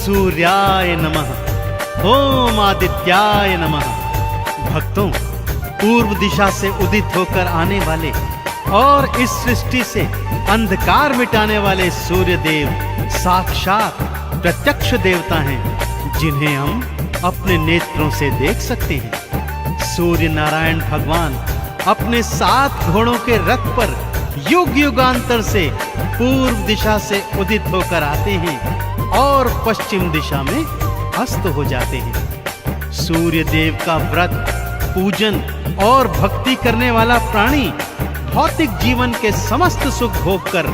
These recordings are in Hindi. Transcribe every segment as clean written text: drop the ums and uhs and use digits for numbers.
सूर्याय नमः, ओम आदित्याय नमः। भक्तों, पूर्व दिशा से उदित होकर आने वाले और इस सृष्टि से अंधकार मिटाने वाले सूर्य देव साक्षात प्रत्यक्ष देवता हैं, जिन्हें हम अपने नेत्रों से देख सकते हैं। सूर्य नारायण भगवान अपने 7 घोड़ों के रथ पर युग युगांतर से पूर्व दिशा से उदित होकर आते हैं और पश्चिम दिशा में अस्त हो जाते हैं। सूर्य देव का व्रत, पूजन और भक्ति करने वाला प्राणी भौतिक जीवन के समस्त सुख भोग कर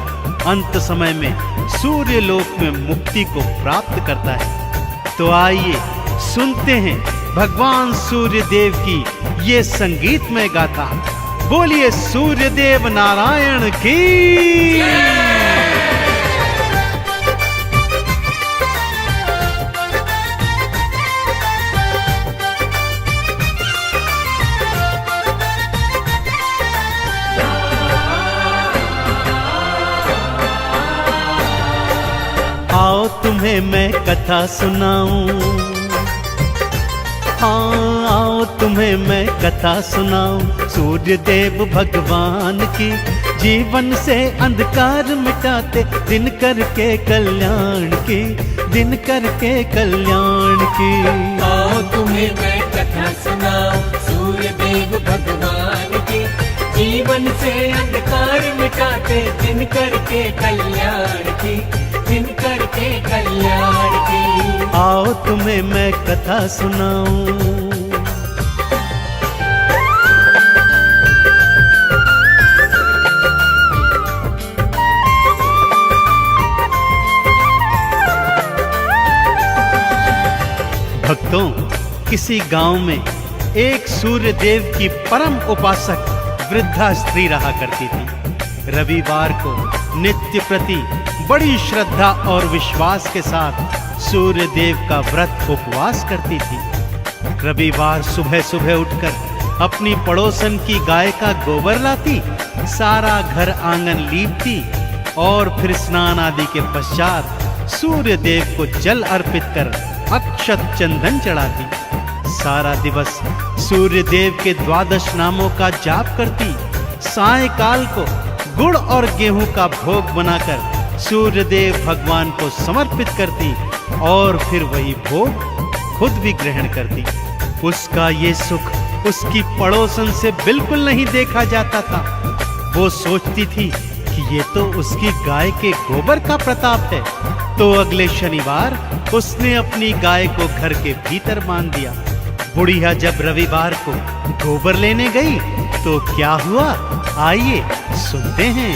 अंत समय में सूर्य लोक में मुक्ति को प्राप्त करता है। तो आइए सुनते हैं भगवान सूर्य देव की ये संगीतमय गाथा। बोलिए सूर्य देव नारायण की। आओ तुम्हें मैं कथा सुनाऊं, हाँ आओ तुम्हें मैं कथा सुनाऊं सूर्य देव भगवान की। जीवन से अंधकार मिटाते दिन करके कल्याण की, दिन करके कल्याण की। आओ तुम्हें मैं कथा सुनाऊं सूर्य देव भगवान की। जीवन से अंधकार मिटाते दिन करके कल्याण की, दिन करके कल्याण की। आओ तुम्हें मैं कथा सुनाऊं। भक्तों, किसी गांव में एक सूर्य देव की परम उपासक वृद्धा स्त्री रहा करती थी। रविवार को नित्य प्रति बड़ी श्रद्धा और विश्वास के साथ सूर्य देव का व्रत उपवास करती थी। रविवार सुबह सुबह उठकर अपनी पड़ोसन की गाय का गोबर लाती, सारा घर आंगन लीपती और फिर स्नान आदि के पश्चात सूर्य देव को जल अर्पित कर अक्षत चंदन चढ़ाती। सारा दिवस सूर्य देव के 12 नामों का जाप करती। सायंकाल को गुड़ और गेहूं का भोग बनाकर सूर्य देव भगवान को समर्पित करती और फिर वही भोग खुद भी ग्रहण करती। उसका ये सुख उसकी पड़ोसन से बिल्कुल नहीं देखा जाता था। वो सोचती थी कि ये तो उसकी गाय के गोबर का प्रताप है। तो अगले शनिवार उसने अपनी गाय को घर के भीतर बांध दिया। बुढ़िया जब रविवार को गोबर लेने गई तो क्या हुआ, आइए सुनते हैं।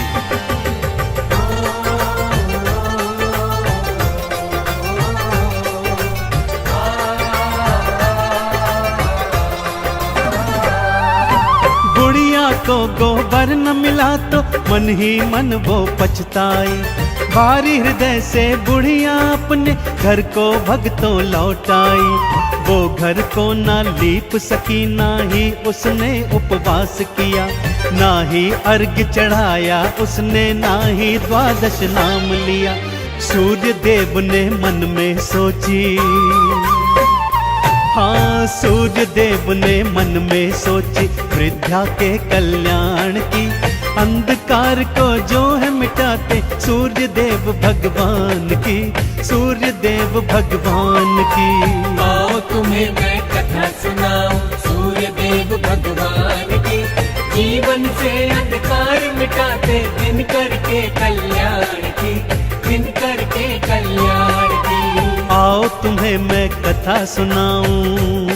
बुढ़िया को गोबर न मिला तो मन ही मन वो पछताई। भारी हृदय से बुढ़िया अपने घर को भगतों लौटाई। वो घर को ना लीप सकी, ना ही उसने उपवास किया, ना ही अर्घ चढ़ाया उसने, ना ही 12 नाम लिया। सूर्य देव ने मन में सोची, हाँ सूर्य देव ने मन में सोची वृद्धा के कल्याण की। अंधकार को जो है मिटाते सूर्य देव भगवान की, सूर्य देव भगवान की। आओ तुम्हें मैं कथा सुनाऊं सूर्य देव भगवान की। जीवन से अंधकार मिटाते दिन करके कल्याण की, दिन करके कल्याण की। आओ तुम्हें मैं कथा सुनाऊं।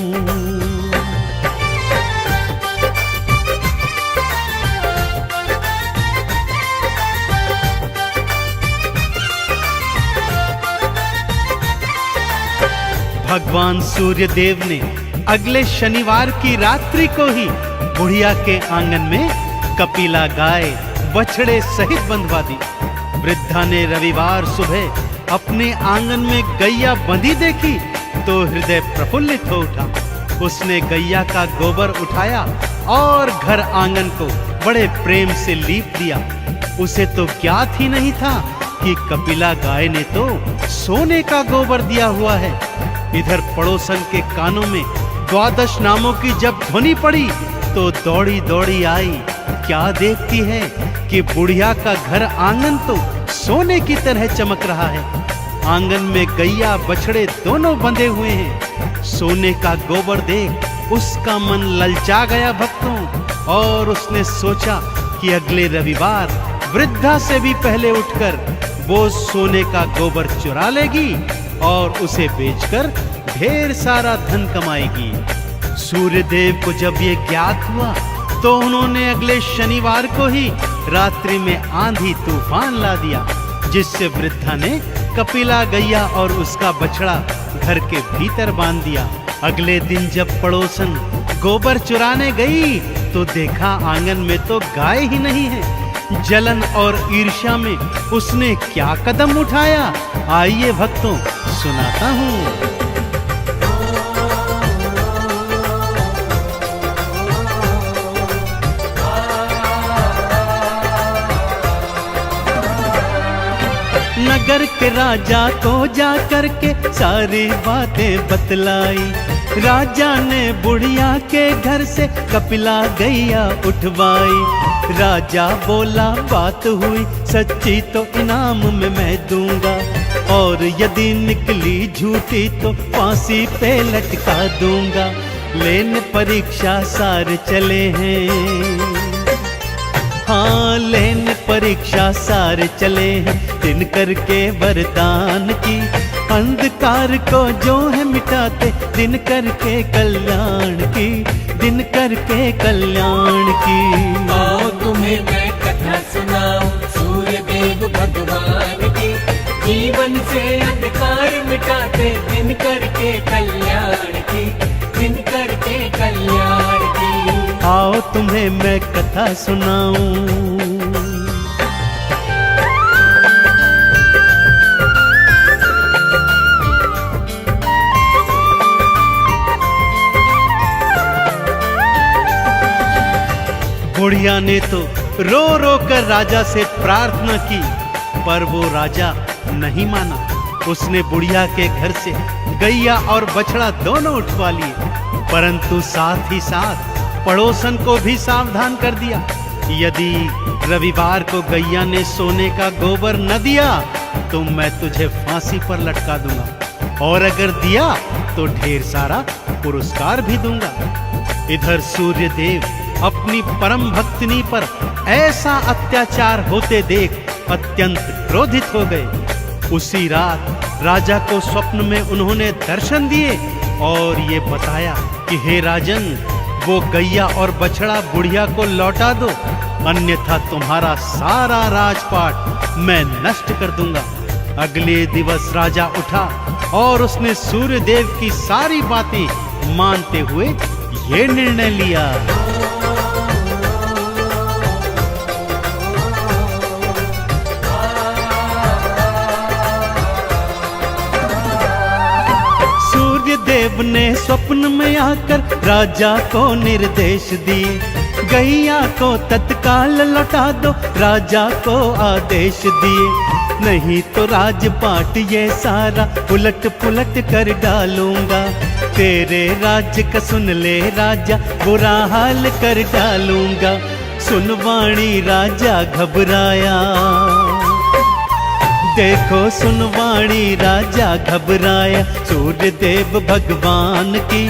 भगवान सूर्य देव ने अगले शनिवार की रात्रि को ही बुढ़िया के आंगन में कपिला गाय बछड़े सहित बंधवा दी। वृद्धा ने रविवार सुबह अपने आंगन में गैया बंधी देखी तो हृदय प्रफुल्लित हो उठा। उसने गैया का गोबर उठाया और घर आंगन को बड़े प्रेम से लीप दिया। उसे तो ज्ञात ही नहीं था आपकी कपिला गाय ने तो सोने का गोबर दिया हुआ है। इधर पड़ोसन के कानों में द्वादश नामों की जब ध्वनि पड़ी तो दौड़ी दौड़ी आई। क्या देखती है कि बुढ़िया का घर आंगन तो सोने की तरह चमक रहा है। आंगन में गैया बछड़े दोनों बंधे हुए हैं। सोने का गोबर देख उसका मन ललचा गया भक्तों, और उसने सोचा कि अगले रविवार वृद्धा से भी पहले उठकर वो सोने का गोबर चुरा लेगी और उसे बेचकर ढेर सारा धन कमाएगी। सूर्यदेव को जब ये ज्ञात हुआ तो उन्होंने अगले शनिवार को ही रात्रि में आंधी तूफान ला दिया, जिससे वृद्धा ने कपिला गैया और उसका बछड़ा घर के भीतर बांध दिया। अगले दिन जब पड़ोसन गोबर चुराने गई तो देखा आंगन में तो गाय ही नहीं है। जलन और ईर्ष्या में उसने क्या कदम उठाया, आइए भक्तों सुनाता हूँ। नगर के राजा को जा करके सारी बातें बतलाई। राजा ने बुढ़िया के घर से कपिला गैया उठवाई। राजा बोला बात हुई सच्ची तो इनाम में मैं दूंगा, और यदि निकली झूठी तो फांसी पे लटका दूंगा। लेने परीक्षा सारे चले हैं, हाँ लेने परीक्षा सारे चले हैं। दिन करके वरदान की अंधकार को जो है मिटाते, दिन करके कल्याण की, दिन करके कल्याण की। आओ तुम्हें मैं कथा सुनाऊं सूर्यदेव भगवान की। जीवन से अंधकार मिटाते, दिन करके कल्याण की, दिन करके कल्याण की। आओ तुम्हें मैं कथा सुनाऊं। बुढ़िया ने तो रो रो कर राजा से प्रार्थना की, पर वो राजा नहीं माना। उसने बुढ़िया के घर से गैया और बछड़ा दोनों उठवा लिए, परंतु साथ ही साथ पड़ोसन को भी सावधान कर दिया। यदि रविवार को गैया ने सोने का गोबर न दिया तो मैं तुझे फांसी पर लटका दूंगा, और अगर दिया तो ढेर सारा पुरस्कार भी दूंगा। इधर सूर्यदेव अपनी परम भक्तिनी पर ऐसा अत्याचार होते देख अत्यंत क्रोधित हो गए। उसी रात राजा को स्वप्न में उन्होंने दर्शन दिए और ये बताया कि हे राजन, वो गैया और बछड़ा बुढ़िया को लौटा दो, अन्यथा तुम्हारा सारा राजपाट मैं नष्ट कर दूंगा। अगले दिवस राजा उठा और उसने सूर्यदेव की सारी बातें मानते हुए ये निर्णय लिया। सूर्यदेव ने स्वप्न में आकर राजा को निर्देश दिए, गैया को तत्काल लौटा दो, राजा को आदेश दिए। नहीं तो राजपाट ये सारा उलट पुलट कर डालूंगा, तेरे राज्य का सुन ले राजा, बुरा हाल कर डालूंगा। सुनवाणी राजा घबराया, देखो सुनवाणी राजा घबराया। सूर्यदेव भगवान की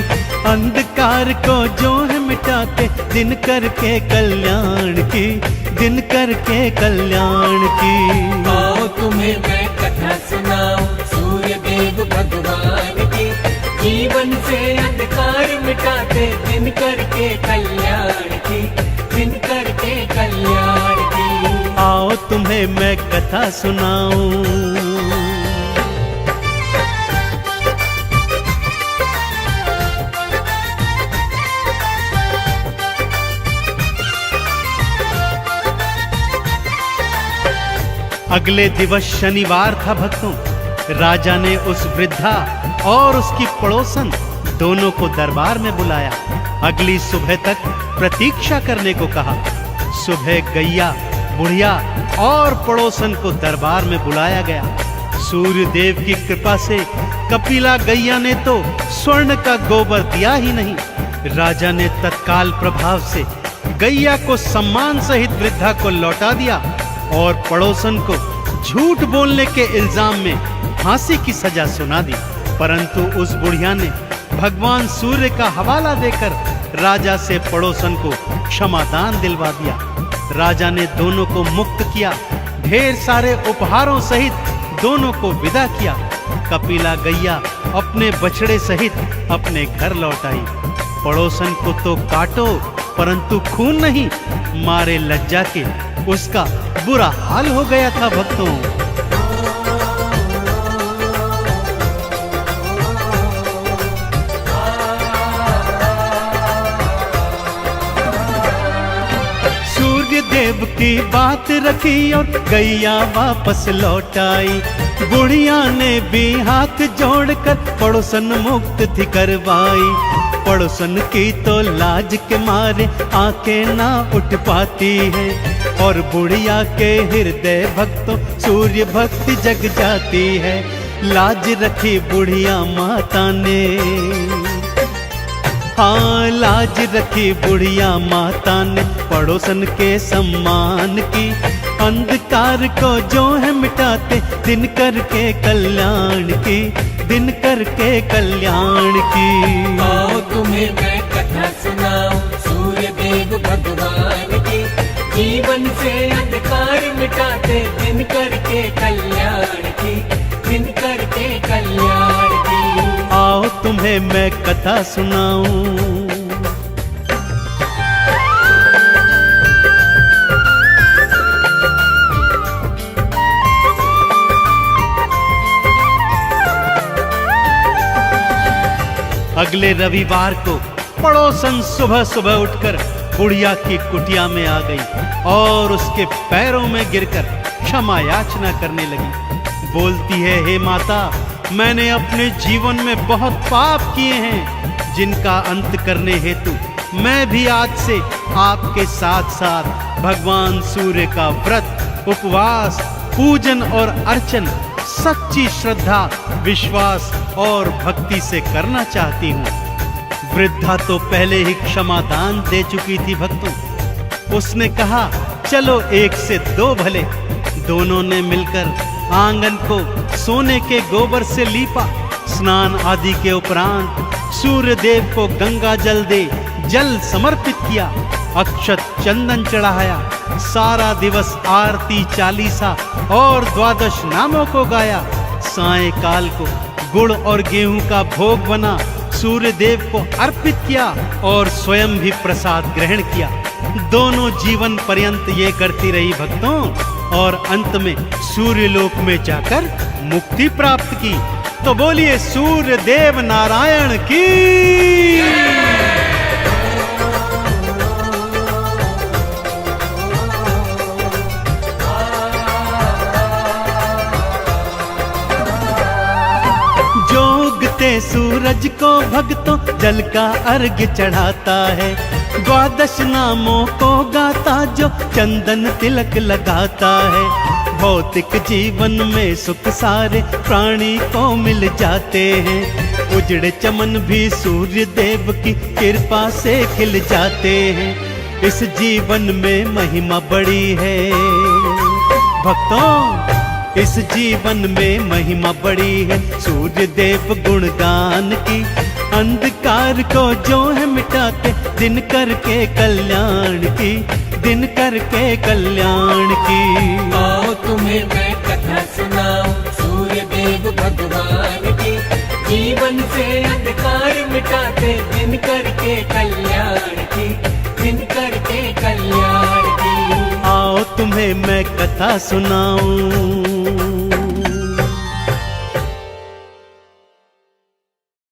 अंधकार को जो है मिटाते, दिन करके कल्याण की, दिन करके कल्याण की। आओ तुम्हें मैं कथा सुनाऊं सूर्यदेव भगवान की। जीवन से अंधकार मिटाते, दिन करके कल्याण की, दिन करके कल्याण की। आओ तुम्हें मैं कथा सुनाऊं। अगले दिवस शनिवार था भक्तों। राजा ने उस वृद्धा और उसकी पड़ोसन दोनों को दरबार में बुलाया। अगली सुबह तक प्रतीक्षा करने को कहा। सुबह गैया बुढ़िया और पड़ोसन को दरबार में बुलाया गया। सूर्य देव की कृपा से कपिला गैया ने तो स्वर्ण का गोबर दिया ही नहीं। राजा ने तत्काल प्रभाव से गैया को सम्मान सहित वृद्धा को लौटा दिया और पड़ोसन को झूठ बोलने के इल्जाम में फांसी की सजा सुना दी। परंतु उस बुढ़िया ने भगवान सूर्य का हवाला देकर राजा से पड़ोसन को क्षमादान दिलवा दिया। राजा ने दोनों को मुक्त किया, ढेर सारे उपहारों सहित दोनों को विदा किया। कपिला गैया अपने बछड़े सहित अपने घर लौट आई। पड़ोसन को तो काटो परंतु खून नहीं, मारे लज्जा के उसका बुरा हाल हो गया था भक्तों। देव की बात रखी और गैया वापस लौट आई। बुढ़िया ने भी हाथ जोड़कर पड़ोसन मुक्त थी करवाई। पड़ोसन की तो लाज के मारे आंखें ना उठ पाती है और बुढ़िया के हृदय भक्तों सूर्य भक्ति जग जाती है। लाज रखी बुढ़िया माता ने, हाँ लाज रखी बुढ़िया माता ने पड़ोसन के सम्मान की। अंधकार को जो है मिटाते दिन करके कल्याण की, दिन करके कल्याण की। आओ तुम्हें मैं कथा सुनाऊं सूर्य देव भगवान की। जीवन से अंधकार मिटाते दिन करके कल्याण की, दिन करके कल्याण की। आओ तुम्हें मैं कथा सुनाऊं। अगले रविवार को पड़ोसन सुबह सुबह उठकर बुढ़िया की कुटिया में आ गई और उसके पैरों में गिरकर क्षमा याचना करने लगी। बोलती है, हे माता, मैंने अपने जीवन में बहुत पाप किए हैं जिनका अंत करने हेतु मैं भी आज से आपके साथ साथ भगवान सूर्य का व्रत, उपवास, पूजन और अर्चन सच्ची श्रद्धा, विश्वास और भक्ति से करना चाहती हूँ। वृद्धा तो पहले ही क्षमादान दे चुकी थी भक्तों। उसने कहा, चलो एक से दो भले। दोनों ने मिलकर आंगन को सोने के गोबर से लीपा। स्नान आदि के उपरांत सूर्य देव को गंगा जल दे जल समर्पित किया, अक्षत चंदन चढ़ाया। सारा दिवस आरती, चालीसा और द्वादश नामों को गाया। सायंकाल को गुड़ और गेहूं का भोग बना सूर्य देव को अर्पित किया और स्वयं भी प्रसाद ग्रहण किया। दोनों जीवन पर्यंत ये करती रही भक्तों और अंत में सूर्य लोक में जाकर मुक्ति प्राप्त की। तो बोलिए सूर्य देव नारायण की। सूरज को भक्तों जल का अर्घ्य चढ़ाता है। द्वादश नामों को गाता जो चंदन तिलक लगाता है। भौतिक जीवन में सुख सारे प्राणी को मिल जाते हैं। उजड़े चमन भी सूर्य देव की कृपा से खिल जाते हैं। इस जीवन में महिमा बड़ी है भक्तों, इस जीवन में महिमा बड़ी है सूर्य देव गुणगान की। अंधकार को जो है मिटाते दिन करके कल्याण की, दिन करके कल्याण की। आओ तुम्हें मैं कथा सुनाऊं सूर्य देव भगवान की। जीवन से अंधकार मिटाते दिन करके कल्याण की, दिन करके कल्याण की। आओ तुम्हें मैं कथा सुनाऊं।